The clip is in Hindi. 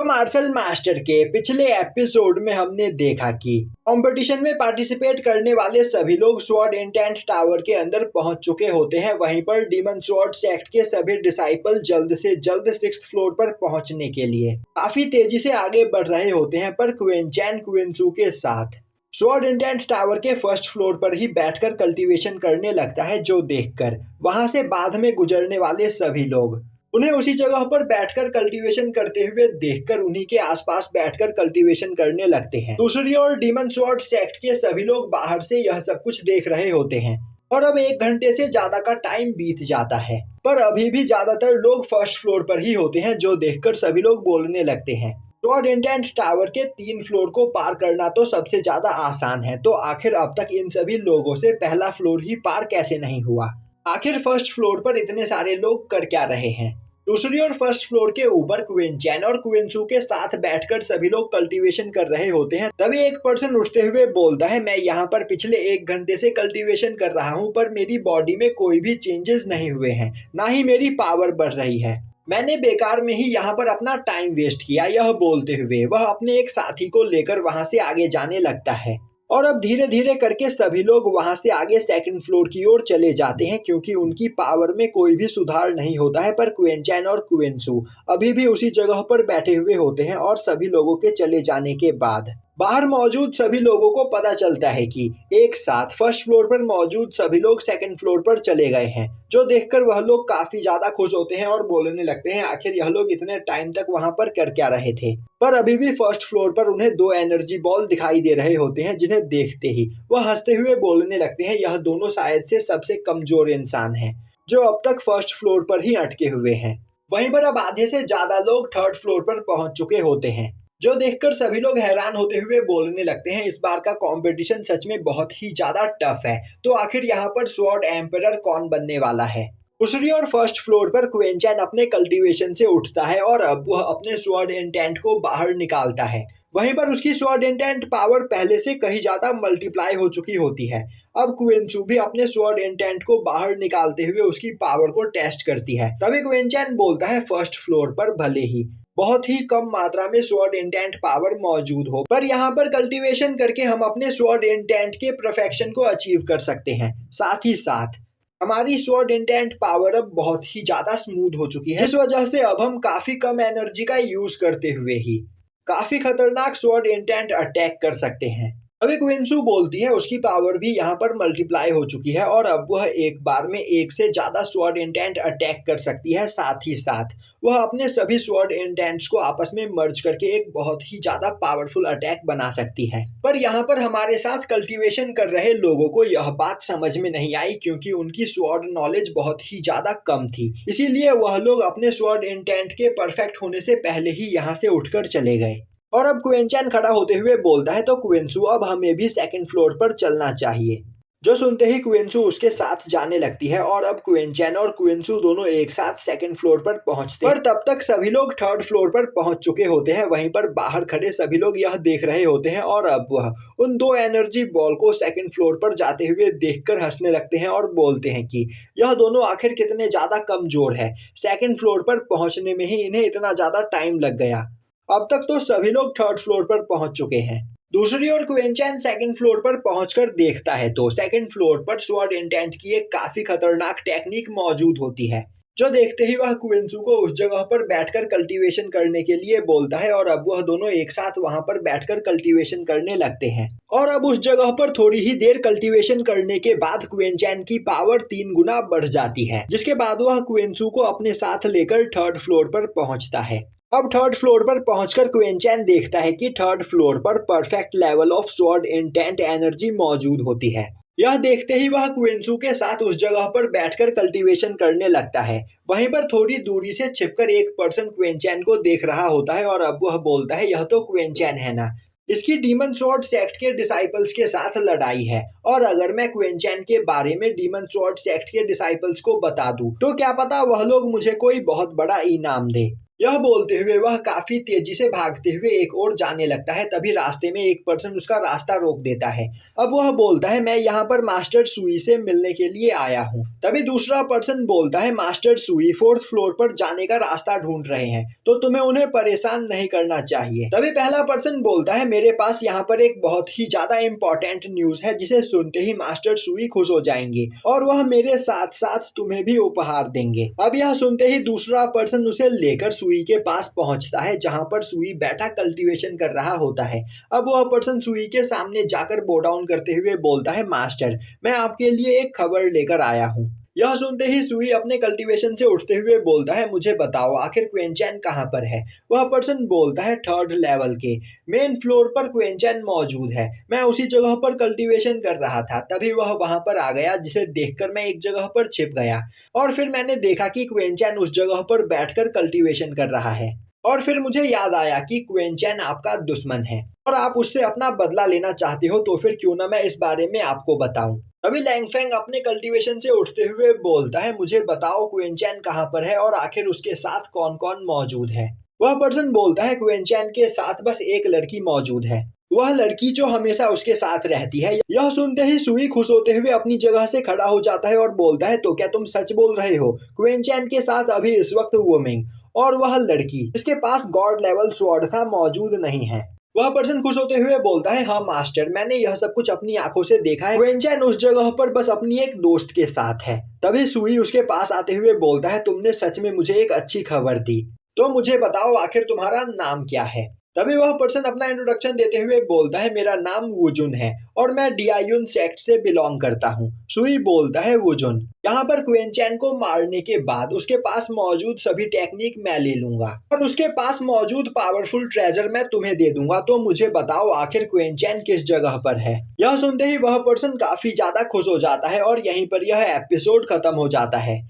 मार्शल मास्टर के पिछले एपिसोड में हमने देखा कि कंपटीशन में पार्टिसिपेट करने वाले सभी लोग स्वॉर्ड इंटेंट टावर के अंदर पहुंच चुके होते हैं। वहीं पर डीमन स्वॉर्ड सेक्ट के सभी डिसाइपल जल्द से जल्द 6th फ्लोर पर पहुंचने के लिए काफी तेजी से आगे बढ़ रहे होते हैं। पर क्वीन चैन क्वीनसू के साथ स्वॉर्ड इंटेंट टावर के 1st फ्लोर पर ही बैठकर कल्टीवेशन करने लगता है, जो देखकर वहां से बाद में गुजरने वाले सभी लोग उन्हें उसी जगह पर बैठकर कल्टीवेशन करते हुए देखकर उन्हीं के आसपास बैठकर कल्टीवेशन करने लगते हैं। दूसरी ओर डीमन स्वॉर्ड सेक्ट के सभी लोग बाहर से यह सब कुछ देख रहे होते हैं और अब 1 घंटे से ज्यादा का टाइम बीत जाता है, पर अभी भी ज्यादातर लोग 1st फ्लोर पर ही होते हैं, जो देखकर सभी लोग बोलने लगते हैं। स्वॉर्ड इंटेंट टावर के 3 फ्लोर को पार करना तो सबसे ज्यादा आसान है, तो आखिर अब तक इन सभी लोगों से पहला फ्लोर ही पार कैसे नहीं हुआ? आखिर 1st फ्लोर पर इतने सारे लोग कर क्या रहे हैं? दूसरी ओर 1st फ्लोर के ऊपर क्वीन चैन और क्वीनसू के साथ बैठकर सभी लोग कल्टीवेशन कर रहे होते हैं। तभी एक पर्सन उठते हुए बोलता है, मैं यहाँ पर पिछले 1 घंटे से कल्टीवेशन कर रहा हूँ, पर मेरी बॉडी में कोई भी चेंजेस नहीं हुए हैं, ना ही मेरी पावर बढ़ रही है। मैंने बेकार में ही यहाँ पर अपना टाइम वेस्ट किया। यह बोलते हुए वह अपने एक साथी को लेकर वहां से आगे जाने लगता है और अब धीरे धीरे करके सभी लोग वहां से आगे 2nd फ्लोर की ओर चले जाते हैं, क्योंकि उनकी पावर में कोई भी सुधार नहीं होता है। पर क्वीन चैन और क्वीनसू अभी भी उसी जगह पर बैठे हुए होते हैं और सभी लोगों के चले जाने के बाद बाहर मौजूद सभी लोगों को पता चलता है कि एक साथ 1st फ्लोर पर मौजूद सभी लोग 2nd फ्लोर पर चले गए हैं, जो देखकर वह लोग काफी ज्यादा खुश होते हैं और बोलने लगते हैं, आखिर यह लोग इतने टाइम तक वहां पर कर क्या रहे थे? पर अभी भी 1st फ्लोर पर उन्हें 2 एनर्जी बॉल दिखाई दे रहे होते हैं, जिन्हें देखते ही वह हंसते हुए बोलने लगते हैं, यह दोनों शायद से सबसे कमजोर इंसान हैं, जो अब तक 1st फ्लोर पर ही अटके हुए हैं। वहीं पर अब आधे से ज्यादा लोग 3rd फ्लोर पर पहुंच चुके होते हैं, जो देखकर सभी लोग हैरान होते हुए बोलने लगते हैं, इस बार का कंपटीशन सच में बहुत ही ज्यादा टफ है, तो आखिर यहाँ पर स्वॉर्ड एम्परर कौन बनने वाला है? दूसरी ओर 1st फ्लोर पर क्वीन चैन अपने कल्टीवेशन से उठता है और अब वह अपने स्वॉर्ड इंटेंट को बाहर निकालता है। वहीं पर उसकी स्वॉर्ड इंटेंट पावर पहले से कहीं ज्यादा मल्टीप्लाई हो चुकी होती है। अब क्वीनसू भी अपने स्वॉर्ड इंटेंट को बाहर निकालते हुए उसकी पावर को टेस्ट करती है। तभी क्वीन चैन बोलता है, 1st फ्लोर पर भले ही बहुत ही कम मात्रा में स्वॉर्ड इंटेंट पावर मौजूद हो, पर यहाँ पर कल्टीवेशन करके हम अपने स्वॉर्ड इंटेंट के परफेक्शन को अचीव कर सकते हैं। साथ ही साथ हमारी स्वॉर्ड इंटेंट पावर अब बहुत ही ज्यादा स्मूथ हो चुकी है, जिस वजह से अब हम काफी कम एनर्जी का यूज करते हुए ही काफी खतरनाक स्वॉर्ड इंटेंट अटैक कर सकते हैं। अभी क्वीनसू बोलती है उसकी पावर भी यहाँ पर मल्टीप्लाई हो चुकी है और अब वह एक बार में 1 से ज्यादा स्वॉर्ड इंटेंट अटैक कर सकती है। साथ ही साथ वह अपने सभी स्वॉर्ड इंटेंट्स को आपस में मर्ज करके एक बहुत ही ज्यादा पावरफुल अटैक बना सकती है। पर यहाँ पर हमारे साथ कल्टीवेशन कर रहे लोगों को यह बात समझ में नहीं आई, क्योंकि उनकी स्वॉर्ड नॉलेज बहुत ही ज्यादा कम थी, इसीलिए वह लोग अपने स्वॉर्ड इंटेंट के परफेक्ट होने से पहले ही यहाँ से उठकर चले गए। और अब क्वीन चैन खड़ा होते हुए बोलता है, तो क्वीनसू अब हमें भी 2nd फ्लोर पर चलना चाहिए। जो सुनते ही क्वीनसू उसके साथ जाने लगती है और अब क्वीन चैन और क्वीनसू दोनों एक साथ 2nd फ्लोर पर पहुंचते हैं। पर तब तक सभी लोग 3rd फ्लोर पर पहुंच चुके होते हैं। वहीं पर बाहर खड़े सभी लोग यह देख रहे होते हैं और अब वह उन 2 एनर्जी बॉल को 2nd फ्लोर पर जाते हुए देखकर हंसने लगते हैं और बोलते हैं कि यह दोनों आखिर कितने ज्यादा कमजोर है, 2nd फ्लोर पर पहुंचने में ही इन्हें इतना ज्यादा टाइम लग गया। अब तक तो सभी लोग 3rd फ्लोर पर पहुंच चुके हैं। दूसरी ओर क्वीन चैन 2nd फ्लोर पर पहुंचकर देखता है तो 2nd फ्लोर पर स्वॉर्ड इंटेंट की एक काफी खतरनाक टेक्निक मौजूद होती है, जो देखते ही वह क्वीनसू को उस जगह पर बैठकर कल्टीवेशन करने के लिए बोलता है और अब वह दोनों एक साथ वहां पर बैठकर कल्टीवेशन करने लगते हैं। और अब उस जगह पर थोड़ी ही देर कल्टीवेशन करने के बाद क्वीन चैन की पावर 3 गुना बढ़ जाती है, जिसके बाद वह क्वीनसू को अपने साथ लेकर 3rd फ्लोर पर पहुंचता है। अब 3rd फ्लोर पर पहुंचकर क्वीन चैन देखता है कि 3rd फ्लोर पर perfect level of sword intent energy मौजूद होती है। यह देखते ही वह क्वीनसू के साथ उस जगह पर बैठकर कल्टीवेशन करने लगता है। वहीं पर थोड़ी दूरी से छिपकर एक पर्सन क्वीन चैन को देख रहा होता है और अब वह बोलता है, यह तो क्वीन चैन है ना, इसकी डीमन स्वॉर्ड सेक्ट के डिसाइपल्स के साथ लड़ाई है, और अगर मैं क्वीन चैन के बारे में डीमन स्वॉर्ड सेक्ट के डिसाइपल्स को बता दूं तो क्या पता वह लोग मुझे कोई बहुत बड़ा इनाम दे। यह बोलते हुए वह काफी तेजी से भागते हुए एक ओर जाने लगता है। तभी रास्ते में एक पर्सन उसका रास्ता रोक देता है। अब वह बोलता है, मैं यहाँ पर मास्टर सुई से मिलने के लिए आया हूँ। तभी दूसरा पर्सन बोलता है, मास्टर सुई 4th फ्लोर पर जाने का रास्ता ढूंढ रहे हैं, तो तुम्हें उन्हें परेशान नहीं करना चाहिए। तभी पहला पर्सन बोलता है, मेरे पास यहाँ पर एक बहुत ही ज्यादा इम्पोर्टेंट न्यूज है, जिसे सुनते ही मास्टर सुई खुश हो जाएंगे और वह मेरे साथ साथ तुम्हें भी उपहार देंगे। अब यह सुनते ही दूसरा पर्सन उसे लेकर सुई के पास पहुंचता है, जहां पर सुई बैठा कल्टीवेशन कर रहा होता है। अब वह पर्सन सुई के सामने जाकर बो डाउन करते हुए बोलता है, मास्टर, मैं आपके लिए एक खबर लेकर आया हूँ। यह सुनते ही सुई अपने कल्टीवेशन से उठते हुए बोलता है, मुझे बताओ आखिर क्वेंचैन कहाँ पर है। वह पर्सन बोलता है, 3rd लेवल के मेन फ्लोर पर क्वेंचैन मौजूद है। मैं उसी जगह पर कल्टीवेशन कर रहा था, तभी वह वहां पर आ गया, जिसे देखकर मैं एक जगह पर छिप गया और फिर मैंने देखा कि क्वेंचैन उस जगह पर बैठकर कल्टीवेशन कर रहा है। और फिर मुझे याद आया कि क्वेंचैन आपका दुश्मन है और आप उससे अपना बदला लेना चाहते हो, तो फिर क्यों ना मैं इस बारे में आपको बताऊं। तभी लैंगफेंग अपने कल्टीवेशन से उठते हुए बोलता है, मुझे बताओ क्वेंचैन कहाँ पर है और आखिर उसके साथ कौन कौन मौजूद है। वह पर्सन बोलता है, क्वेंचैन के साथ बस एक लड़की मौजूद है, वह लड़की जो हमेशा उसके साथ रहती है। यह सुनते ही सुई खुश होते हुए अपनी जगह से खड़ा हो जाता है और बोलता है, तो क्या तुम सच बोल रहे हो? क्वेंचैन के साथ अभी इस वक्त वुमिंग और वह लड़की जिसके पास गॉड लेवल स्वॉर्ड था मौजूद नहीं है। वह पर्सन खुश होते हुए बोलता है, हाँ मास्टर, मैंने यह सब कुछ अपनी आंखों से देखा है। क्वेंचैन उस जगह पर बस अपनी एक दोस्त के साथ है। तभी सुई उसके पास आते हुए बोलता है, तुमने सच में मुझे एक अच्छी खबर दी, तो मुझे बताओ आखिर तुम्हारा नाम क्या है। तभी वह पर्सन अपना इंट्रोडक्शन देते हुए बोलता है, मेरा नाम वुजुन है और मैं डियायुन सेक्ट से बिलोंग करता हूँ। सुई बोलता है, वुजुन, यहाँ पर क्वेंचैन को मारने के बाद उसके पास मौजूद सभी टेक्निक मैं ले लूंगा और उसके पास मौजूद पावरफुल ट्रेजर मैं तुम्हें दे दूंगा, तो मुझे बताओ आखिर क्वेंचैन किस जगह पर है। यह सुनते ही वह पर्सन काफी ज्यादा खुश हो जाता है और यहीं पर यह एपिसोड खत्म हो जाता है।